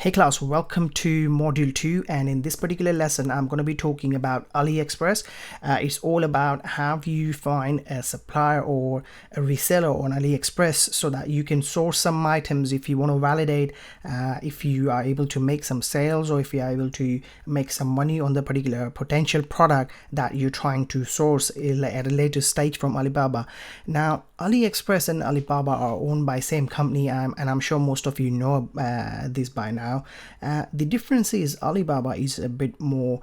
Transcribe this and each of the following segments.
Hey class, welcome to module 2, and in this particular lesson I'm going to be talking about Aliexpress. It's all about how you find a supplier or a reseller on Aliexpress so that you can source some items if you want to validate if you are able to make some sales or if you are able to make some money on the particular potential product that you're trying to source at a later stage from Alibaba. Now Aliexpress and Alibaba are owned by same company, and I'm sure most of you know this by now. The difference is Alibaba is a bit more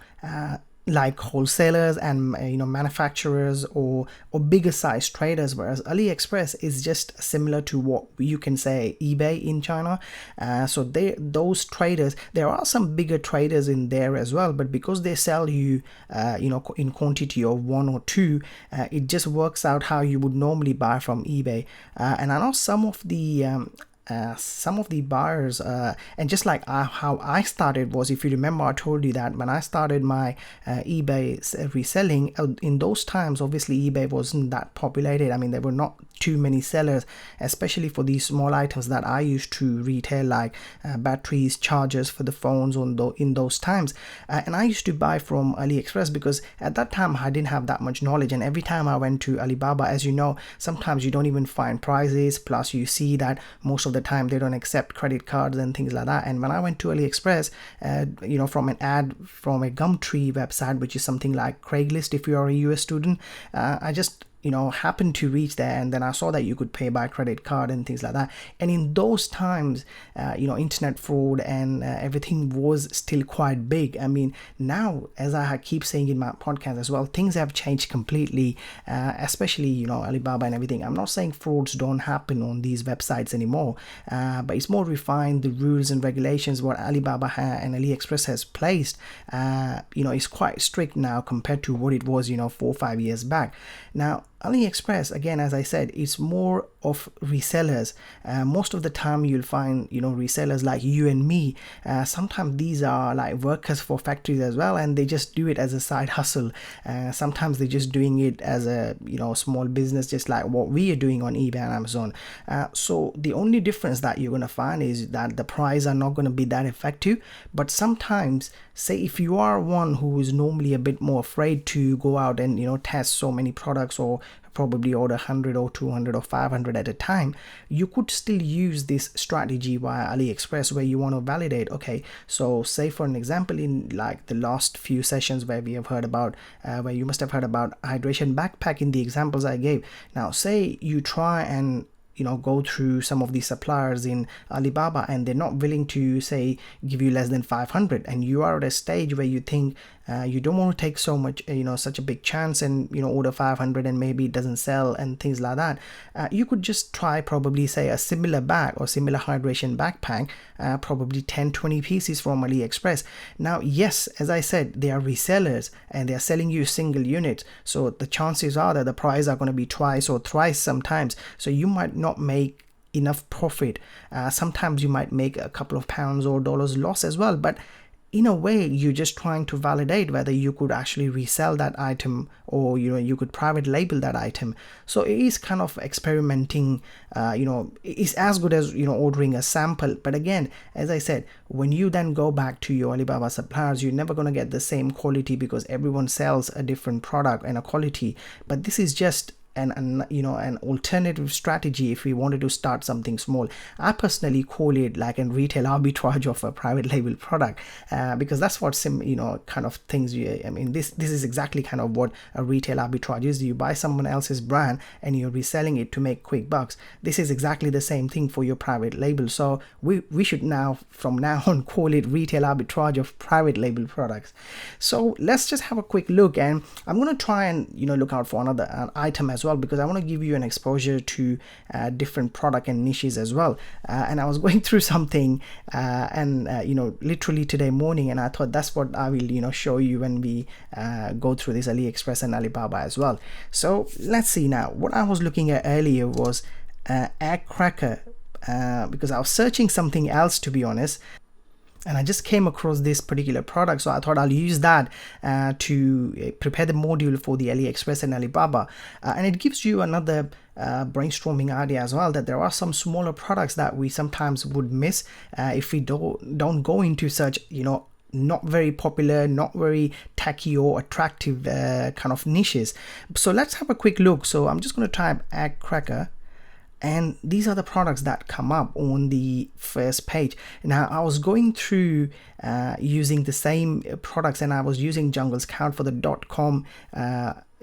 like wholesalers and manufacturers or bigger size traders, whereas AliExpress is just similar to what you can say eBay in China. So those traders, there are some bigger traders in there as well, but because they sell you in quantity of one or two, it just works out how you would normally buy from eBay. And I know some of the buyers, and just like how I started was, if you remember, I told you that when I started my eBay reselling, in those times obviously eBay wasn't that populated. I mean, there were not too many sellers, especially for these small items that I used to retail, like batteries, chargers for the phones in those times. And I used to buy from AliExpress because at that time I didn't have that much knowledge, and every time I went to Alibaba, as you know, sometimes you don't even find prices, plus you see that most of the time they don't accept credit cards and things like that. And when I went to AliExpress, from an ad from a Gumtree website, which is something like Craigslist if you are a US student, I just happened to reach there, and then I saw that you could pay by credit card and things like that. And in those times, internet fraud and everything was still quite big. I mean, now, as I keep saying in my podcast as well, things have changed completely, especially Alibaba and everything. I'm not saying frauds don't happen on these websites anymore, but it's more refined. The rules and regulations what Alibaba and AliExpress has placed is quite strict now compared to what it was 4 or 5 years back. Now AliExpress, again, as I said, it's more of resellers. Most of the time you'll find resellers like you and me. Sometimes these are like workers for factories as well, and they just do it as a side hustle. Sometimes they're just doing it as a small business, just like what we are doing on eBay and Amazon. So the only difference that you're going to find is that the price are not going to be that effective. But sometimes, say if you are one who is normally a bit more afraid to go out and test so many products, or probably order 100 or 200 or 500 at a time, you could still use this strategy via AliExpress, where you want to validate. Okay, so say for an example, in like the last few sessions where we have heard about where you must have heard about hydration backpack in the examples I gave. Now say you try and go through some of these suppliers in Alibaba, and they're not willing to say give you less than 500, and you are at a stage where you think you don't want to take so much such a big chance and order 500 and maybe it doesn't sell and things like that. You could just try probably say a similar bag or similar hydration backpack, probably 10-20 pieces from AliExpress. Now yes, as I said, they are resellers and they are selling you single units, so the chances are that the price are going to be twice or thrice sometimes, so you might not make enough profit. Sometimes you might make a couple of pounds or dollars loss as well, but in a way you're just trying to validate whether you could actually resell that item, or you could private label that item. So it is kind of experimenting. It's as good as ordering a sample, but again, as I said, when you then go back to your Alibaba suppliers, you're never going to get the same quality because everyone sells a different product and a quality. But this is just an alternative strategy if we wanted to start something small. I personally call it like a retail arbitrage of a private label product, because that's what kind of things this is exactly kind of what a retail arbitrage is. You buy someone else's brand and you're reselling it to make quick bucks. This is exactly the same thing for your private label. So we should now, from now on, call it retail arbitrage of private label products. So let's just have a quick look, and I'm going to try and look out for another item as well, because I want to give you an exposure to different product and niches as well. And I was going through something literally today morning, and I thought that's what I will show you when we go through this AliExpress and Alibaba as well. So let's see. Now what I was looking at earlier was egg cracker, because I was searching something else, to be honest, and I just came across this particular product, so I thought I'll use that to prepare the module for the AliExpress and Alibaba, and it gives you another brainstorming idea as well, that there are some smaller products that we sometimes would miss if we don't go into such, not very popular, not very tacky or attractive kind of niches. So let's have a quick look. So I'm just going to type egg cracker, and these are the products that come up on the first page. Now I was going through using the same products, and I was using Jungle Scout for the .com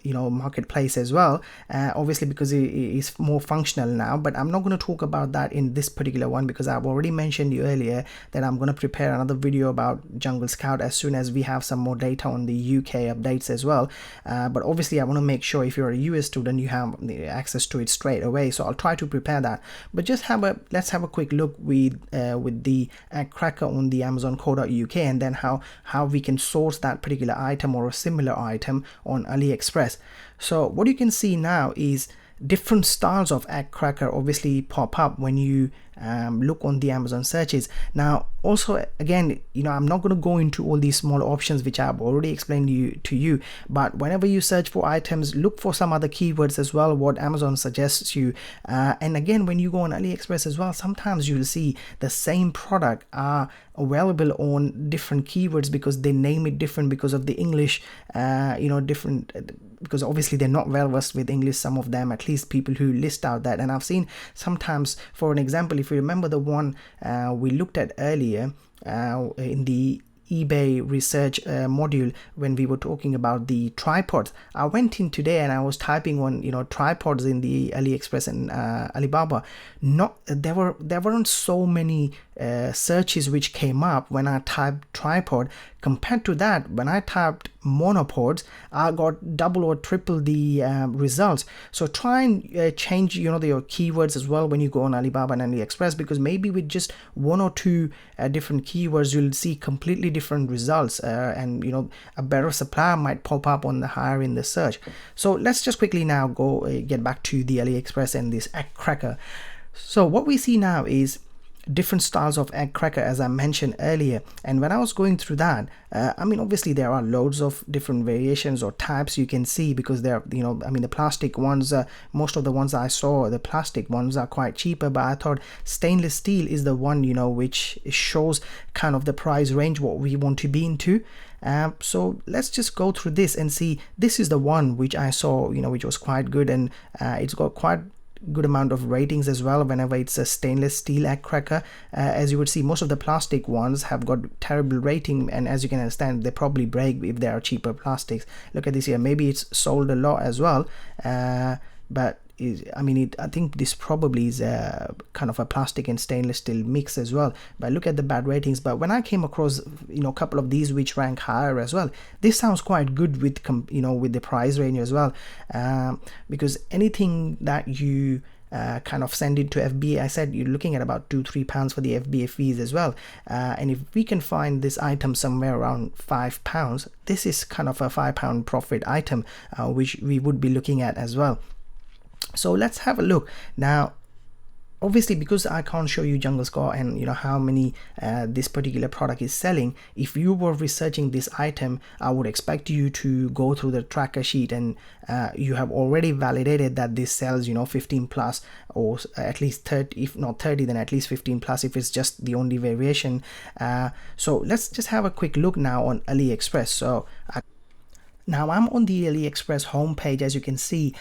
marketplace as well, obviously because it is more functional now. But I'm not going to talk about that in this particular one, because I've already mentioned you earlier that I'm going to prepare another video about Jungle Scout as soon as we have some more data on the UK updates as well. But obviously I want to make sure if you're a US student you have the access to it straight away, so I'll try to prepare that. But just let's have a quick look with the cracker on the amazon.co.uk, and then how we can source that particular item or a similar item on AliExpress. So what you can see now is different styles of egg cracker obviously pop up when you look on the Amazon searches. Now also, again, I'm not going to go into all these small options which I've already explained to you, but whenever you search for items, look for some other keywords as well, what Amazon suggests you. And again, when you go on AliExpress as well, sometimes you'll see the same product are available on different keywords because they name it different because of the English, different, because obviously they're not well versed with English, some of them, at least people who list out that. And I've seen sometimes, for an example, if you remember the one we looked at earlier in the eBay research module, when we were talking about the tripods, I went in today and I was typing on tripods in the AliExpress and Alibaba. There weren't so many searches which came up when I typed tripod. Compared to that, when I typed monopods, I got double or triple the results. So try and change your keywords as well when you go on Alibaba and AliExpress, because maybe with just one or two different keywords you'll see completely different results, and a better supplier might pop up on the higher in the search. So let's just quickly now go get back to the AliExpress and this egg cracker. So what we see now is different styles of egg cracker, as I mentioned earlier. And when I was going through that, obviously there are loads of different variations or types you can see, because they're the plastic ones, most of the ones I saw, the plastic ones are quite cheaper, but I thought stainless steel is the one which shows kind of the price range what we want to be into. So let's just go through this and see. This is the one which I saw which was quite good, and it's got quite good amount of ratings as well whenever it's a stainless steel egg cracker. As you would see, most of the plastic ones have got terrible rating, and as you can understand, they probably break if they are cheaper plastics. Look at this here, maybe it's sold a lot as well, but I think this probably is a kind of a plastic and stainless steel mix as well. But look at the bad ratings. But when I came across a couple of these which rank higher as well, this sounds quite good with with the price range as well, because anything that you kind of send it to FBA, I said you're looking at about £2-3 for the FBA fees as well, and if we can find this item somewhere around £5, this is kind of a £5 profit item, which we would be looking at as well. So let's have a look now. Obviously, because I can't show you Jungle Scout and how many this particular product is selling, if you were researching this item, I would expect you to go through the tracker sheet, and you have already validated that this sells 15 plus, or at least 30, if not 30 then at least 15 plus if it's just the only variation. So let's just have a quick look now on AliExpress. So now I'm on the AliExpress homepage. As you can see,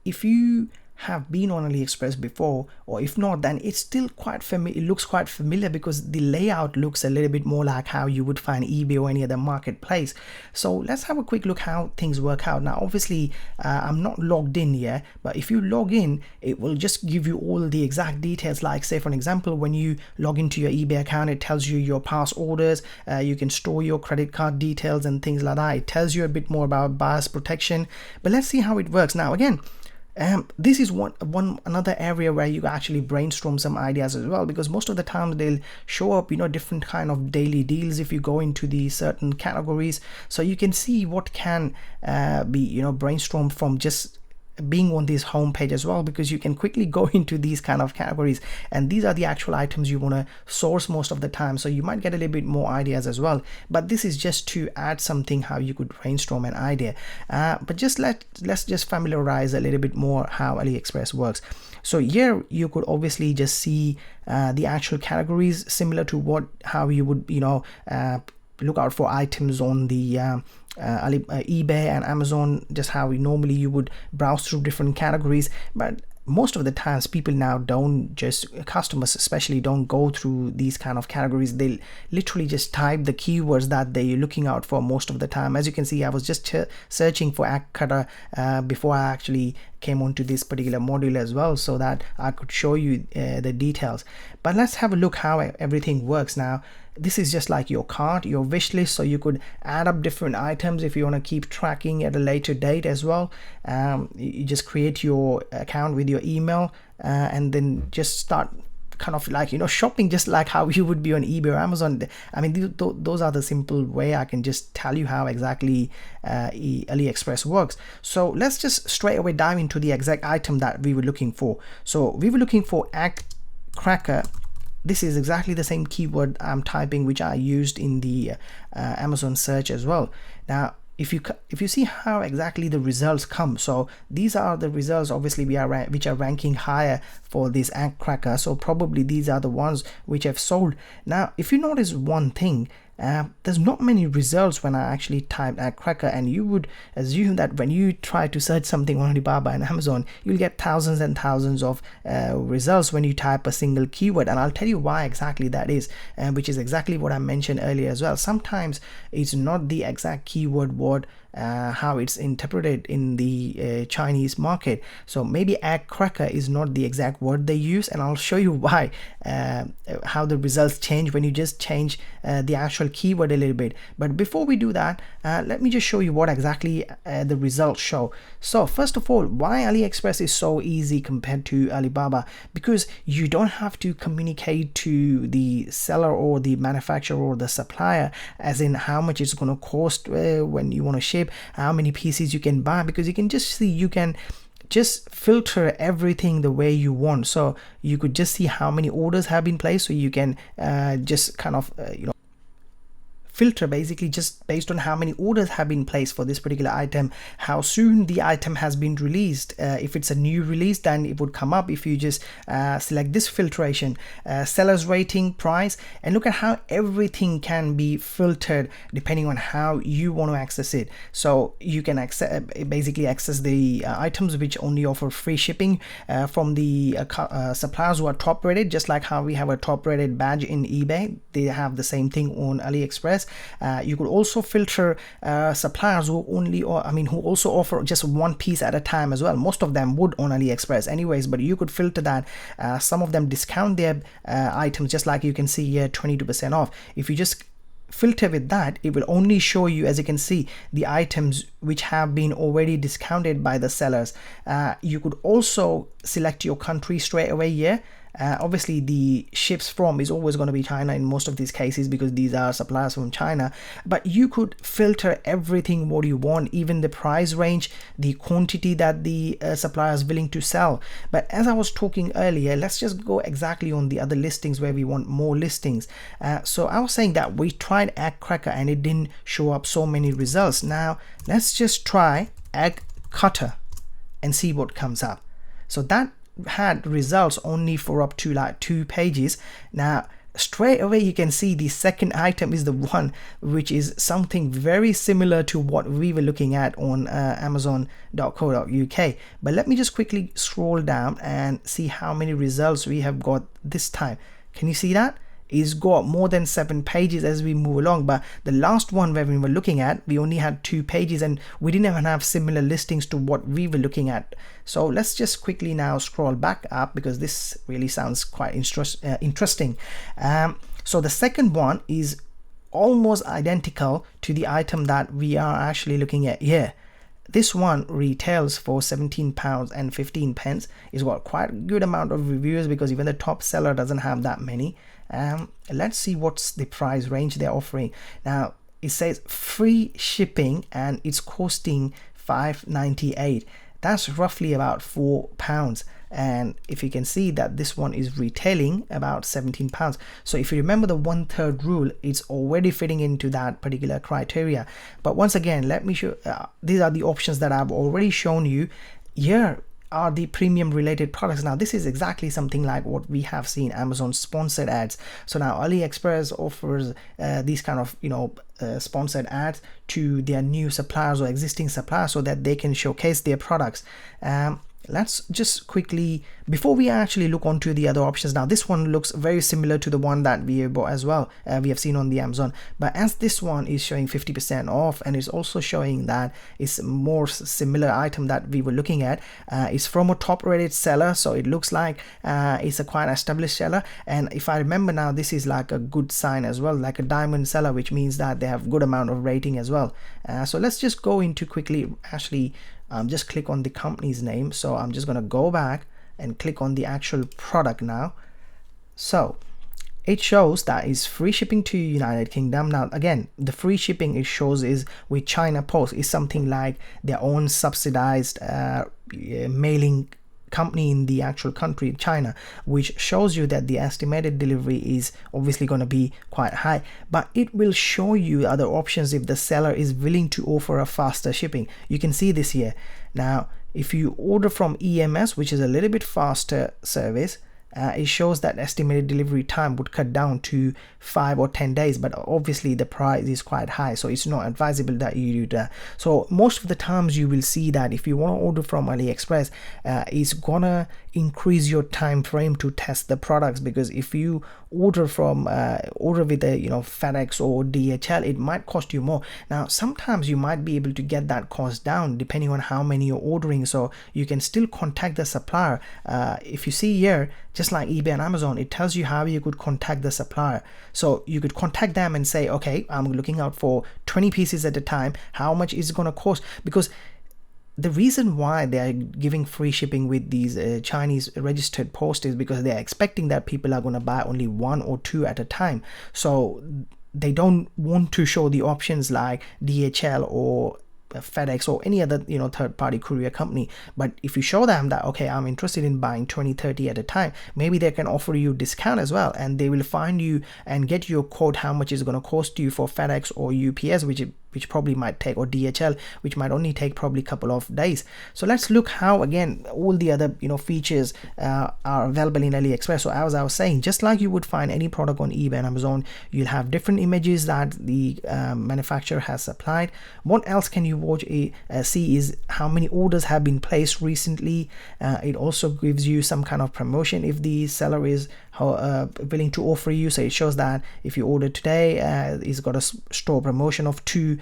if you have been on AliExpress before, or if not, then it's still quite familiar. It looks quite familiar because the layout looks a little bit more like how you would find eBay or any other marketplace. So let's have a quick look how things work out. Now obviously I'm not logged in here, but if you log in, it will just give you all the exact details. Like, say for an example, when you log into your eBay account, it tells you your past orders, you can store your credit card details and things like that. It tells you a bit more about buyer's protection. But let's see how it works. Now again, this is another area where you actually brainstorm some ideas as well, because most of the time they'll show up different kind of daily deals if you go into the certain categories. So you can see what can be brainstormed from just being on this home page as well, because you can quickly go into these kind of categories, and these are the actual items you want to source most of the time, so you might get a little bit more ideas as well. But this is just to add something how you could brainstorm an idea, but just let's just familiarize a little bit more how AliExpress works. So here you could obviously just see the actual categories, similar to how you would look out for items on the eBay and Amazon, just how normally you would browse through different categories. But most of the times people now customers especially don't go through these kind of categories. They literally just type the keywords that they're looking out for most of the time. As you can see, I was just searching for egg cutter before I actually came onto this particular module as well, so that I could show you the details. But let's have a look how everything works now. This is just like your cart, your wish list, so you could add up different items if you want to keep tracking at a later date as well. You just create your account with your email and then just start kind of like shopping, just like how you would be on eBay or Amazon. I mean, those are the simple way I can just tell you how exactly AliExpress works. So let's just straight away dive into the exact item that we were looking for. So we were looking for egg cracker. This is exactly the same keyword I'm typing, which I used in the Amazon search as well. Now if you see how exactly the results come, so these are the results obviously which are ranking higher for this egg cracker, so probably these are the ones which have sold. Now if you notice one thing, there's not many results when I actually typed egg cracker, and you would assume that when you try to search something on Alibaba and Amazon, you'll get thousands and thousands of results when you type a single keyword. And I'll tell you why exactly that is, which is exactly what I mentioned earlier as well. Sometimes it's not the exact keyword word how it's interpreted in the Chinese market. So maybe egg cracker is not the exact word they use, and I'll show you why, how the results change when you just change the actual keyword a little bit. But before we do that, let me just show you what exactly the results show. So first of all, why AliExpress is so easy compared to Alibaba? Because you don't have to communicate to the seller or the manufacturer or the supplier as in how much it's going to cost when you want to ship, how many pieces you can buy, because you can just see, you can just filter everything the way you want. So you could just see how many orders have been placed, so you can just kind of filter basically just based on how many orders have been placed for this particular item, how soon the item has been released. If it's a new release, then it would come up if you just select this filtration, seller's rating, price, and look at how everything can be filtered depending on how you want to access it. So you can basically access the items which only offer free shipping from the suppliers who are top rated, just like how we have a top rated badge in eBay. They have the same thing on AliExpress. You could also filter suppliers who who also offer just one piece at a time as well. Most of them would on AliExpress anyways, but you could filter that. Some of them discount their items, just like you can see here, 22% off. If you just filter with that, it will only show you, as you can see, the items which have been already discounted by the sellers. You could also select your country straight away here. Obviously the ships from is always going to be China in most of these cases, because these are suppliers from China, but you could filter everything what you want, even the price range, the quantity that the supplier is willing to sell. But as I was talking earlier, let's just go exactly on the other listings where we want more listings. So I was saying that we tried egg cracker and it didn't show up so many results. Now let's just try egg cutter and see what comes up. So that had results only for up to like 2 pages. Now straight away you can see the second item is the one which is something very similar to what we were looking at on amazon.co.uk. But let me just quickly scroll down and see how many results we have got this time. Can you see that? It's got more than 7 pages as we move along, but the last one where we were looking at, we only had 2 pages and we didn't even have similar listings to what we were looking at. So let's just quickly now scroll back up, because this really sounds quite interesting. So the second one is almost identical to the item that we are actually looking at here. This one retails for £17.15. It's got quite a good amount of reviews, because even the top seller doesn't have that many. Let's see what's the price range they're offering. Now it says free shipping and it's costing £5.98. that's roughly about £4. And if you can see that this one is retailing about £17. So if you remember the 1/3 rule, it's already fitting into that particular criteria. But once again, let me show, these are the options that I've already shown you. Here are the premium related products. Now this is exactly something like what we have seen Amazon sponsored ads. So now AliExpress offers these kind of sponsored ads to their new suppliers or existing suppliers so that they can showcase their products. Let's just quickly, before we actually look onto the other options, now this one looks very similar to the one that we have bought as well, we have seen on the Amazon, but as this one is showing 50% off and it's also showing that it's more similar item that we were looking at, it's from a top rated seller, so it looks like it's a quite established seller. And if I remember now, this is like a good sign as well, like a diamond seller, which means that they have good amount of rating as well. So let's just go into quickly, actually just click on the company's name. So I'm just going to go back and click on the actual product now. So it shows that is free shipping to United Kingdom. Now again, the free shipping it shows is with China Post, is something like their own subsidized mailing company in the actual country China, which shows you that the estimated delivery is obviously going to be quite high, but it will show you other options if the seller is willing to offer a faster shipping. You can see this here. Now if you order from EMS, which is a little bit faster service, it shows that estimated delivery time would cut down to 5 or 10 days, but obviously the price is quite high, so it's not advisable that you do that. So most of the times you will see that if you want to order from AliExpress, it's gonna increase your time frame to test the products, because if you order from order with a FedEx or DHL, it might cost you more. Now sometimes you might be able to get that cost down depending on how many you're ordering, so you can still contact the supplier. If you see here, just like eBay and Amazon, it tells you how you could contact the supplier. So you could contact them and say, okay, I'm looking out for 20 pieces at a time, how much is it going to cost? Because the reason why they are giving free shipping with these Chinese registered post is because they are expecting that people are going to buy only 1 or 2 at a time. So they don't want to show the options like DHL or FedEx or any other third-party courier company. But if you show them that, okay, I'm interested in buying 20-30 at a time, maybe they can offer you discount as well, and they will find you and get you a quote how much is going to cost you for FedEx or UPS, which probably might take, or DHL, which might only take probably a couple of days. So let's look how again all the other features are available in AliExpress. So as I was saying, just like you would find any product on eBay and Amazon, you'll have different images that the manufacturer has supplied. What else can you see is how many orders have been placed recently. It also gives you some kind of promotion if the seller is willing to offer you. So it shows that if you order today, it's got a store promotion of £2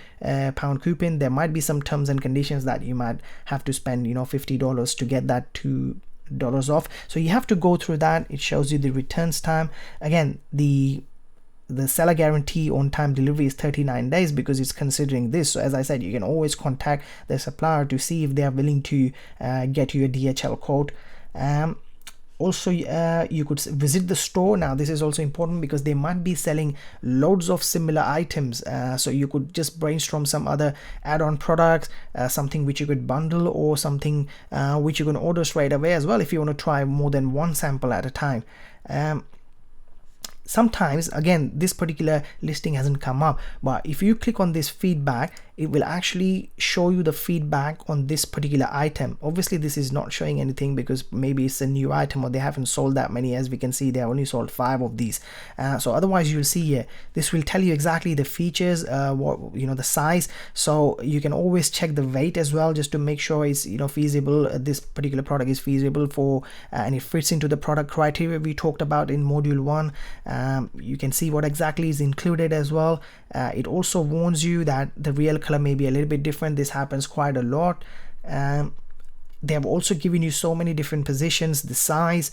coupon. There might be some terms and conditions that you might have to spend $50 to get that $2 off. So you have to go through that. It shows you the returns time. Again, the seller guarantee on time delivery is 39 days because it's considering this. So as I said, you can always contact the supplier to see if they are willing to get you a DHL quote. Also, you could visit the store. Now this is also important because they might be selling loads of similar items, so you could just brainstorm some other add-on products, something which you could bundle, or something which you can order straight away as well if you want to try more than one sample at a time. Sometimes, again, this particular listing hasn't come up, but if you click on this feedback, it will actually show you the feedback on this particular item. Obviously this is not showing anything because maybe it's a new item or they haven't sold that many. As we can see, they have only sold 5 of these. So otherwise you'll see here, this will tell you exactly the features, what the size. So you can always check the weight as well, just to make sure it's feasible. This particular product is feasible for and it fits into the product criteria we talked about in module 1. You can see what exactly is included as well. It also warns you that the real color may be a little bit different. This happens quite a lot. They have also given you so many different positions, the size,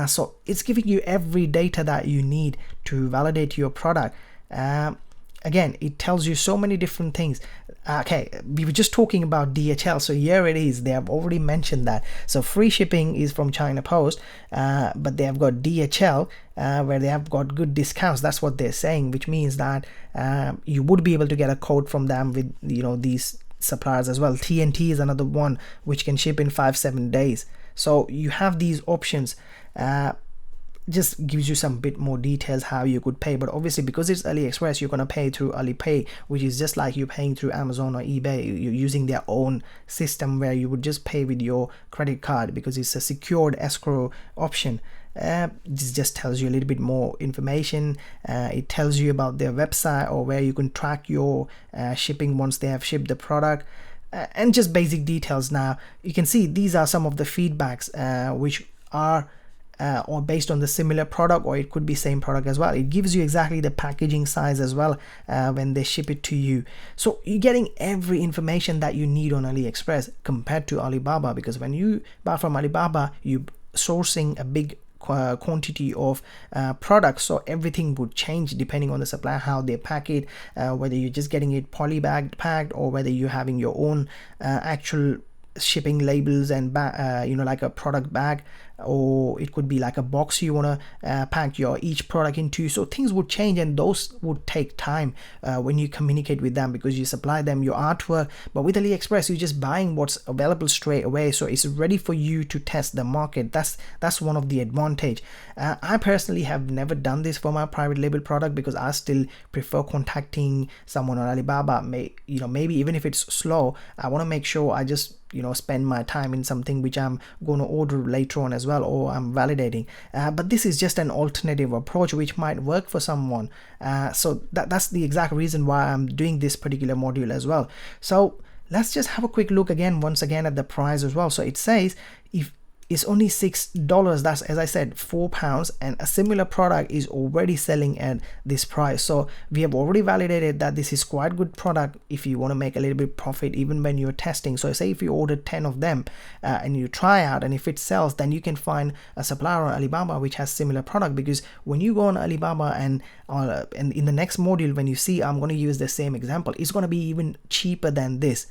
so it's giving you every data that you need to validate your product. Again, it tells you so many different things. Okay, we were just talking about DHL, so here it is. They have already mentioned that. So free shipping is from China Post, but they have got DHL, where they have got good discounts. That's what they're saying, which means that you would be able to get a code from them with these suppliers as well. TNT is another one which can ship in 5-7 days. So you have these options. Just gives you some bit more details how you could pay, but obviously because it's AliExpress, you're going to pay through Alipay, which is just like you're paying through Amazon or eBay. You're using their own system where you would just pay with your credit card because it's a secured escrow option. This just tells you a little bit more information. It tells you about their website or where you can track your shipping once they have shipped the product, and just basic details. Now you can see these are some of the feedbacks which are or based on the similar product, or it could be same product as well. It gives you exactly the packaging size as well when they ship it to you. So you're getting every information that you need on AliExpress compared to Alibaba, because when you buy from Alibaba, you're sourcing a big quantity of products, so everything would change depending on the supplier, how they pack it, whether you're just getting it polybagged packed, or whether you're having your own actual shipping labels and like a product bag, or it could be like a box you want to pack your each product into. So things would change, and those would take time when you communicate with them, because you supply them your artwork. But with AliExpress, you're just buying what's available straight away, so it's ready for you to test the market. That's one of the advantage. I personally have never done this for my private label product, because I still prefer contacting someone on Alibaba. Maybe even if it's slow, I want to make sure I just spend my time in something which I'm going to order later on as well, or I'm validating. But this is just an alternative approach which might work for someone. So that's the exact reason why I'm doing this particular module as well. So let's just have a quick look once again at the price as well. So it says if it's only $6, that's, as I said, £4, and a similar product is already selling at this price. So we have already validated that this is quite good product if you want to make a little bit profit even when you're testing. So say if you order 10 of them and you try out, and if it sells, then you can find a supplier on Alibaba which has similar product. Because when you go on Alibaba and in the next module, when you see, I'm going to use the same example, it's going to be even cheaper than this,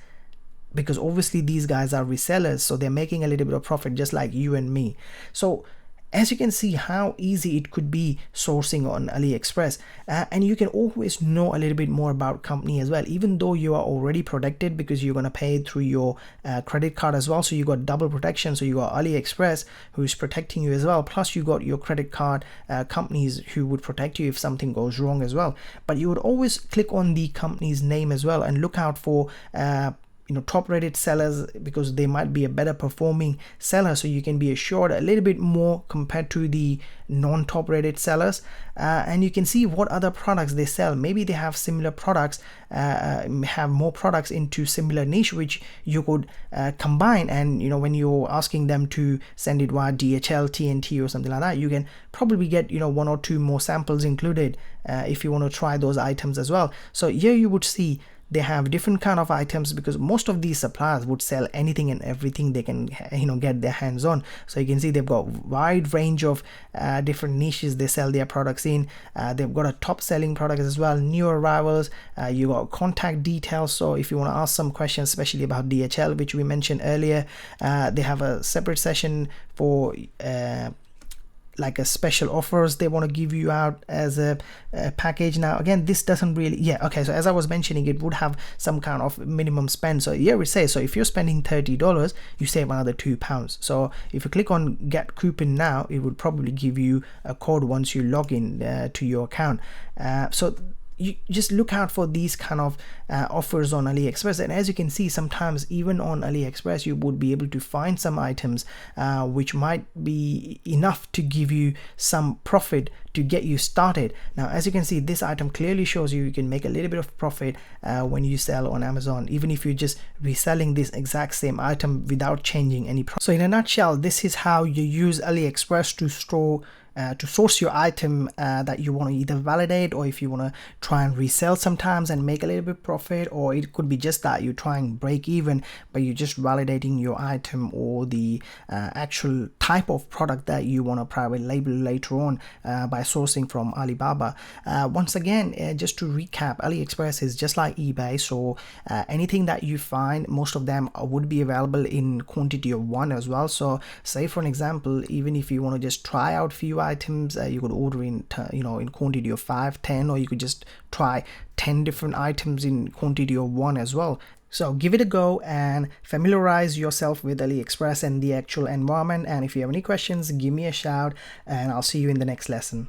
because obviously these guys are resellers, so they're making a little bit of profit just like you and me. So as you can see how easy it could be sourcing on AliExpress, and you can always know a little bit more about company as well, even though you are already protected because you're going to pay through your credit card as well. So you got double protection. So you got AliExpress who's protecting you as well, plus you got your credit card companies who would protect you if something goes wrong as well. But you would always click on the company's name as well and look out for top rated sellers, because they might be a better performing seller, so you can be assured a little bit more compared to the non-top rated sellers. And you can see what other products they sell. Maybe they have similar products, have more products into similar niche which you could combine, and when you're asking them to send it via DHL, TNT or something like that, you can probably get one or two more samples included if you want to try those items as well. So here you would see they have different kind of items, because most of these suppliers would sell anything and everything they can get their hands on. So you can see they've got wide range of different niches they sell their products in. They've got a top selling product as well, new arrivals, you got contact details. So if you want to ask some questions, especially about DHL, which we mentioned earlier, they have a separate session for like a special offers they want to give you out as a package. Now again, this doesn't really, so as I was mentioning, it would have some kind of minimum spend. So here we say, so if you're spending $30, you save another £2. So if you click on get coupon now, it would probably give you a code once you log in to your account. So you just look out for these kind of offers on AliExpress. And as you can see, sometimes even on AliExpress you would be able to find some items which might be enough to give you some profit to get you started. Now as you can see, this item clearly shows you can make a little bit of profit when you sell on Amazon, even if you're just reselling this exact same item without changing any price. So in a nutshell, this is how you use AliExpress to source your item that you want to either validate, or if you want to try and resell sometimes and make a little bit profit, or it could be just that you try and break even, but you're just validating your item or the actual type of product that you want to private label later on by sourcing from Alibaba. Once again, just to recap, AliExpress is just like eBay. So anything that you find, most of them would be available in quantity of one as well. So say for an example, even if you want to just try out few items, you could order in in quantity of 5, 10, or you could just try 10 different items in quantity of one as well. So give it a go and familiarize yourself with AliExpress and the actual environment. And if you have any questions, give me a shout and I'll see you in the next lesson.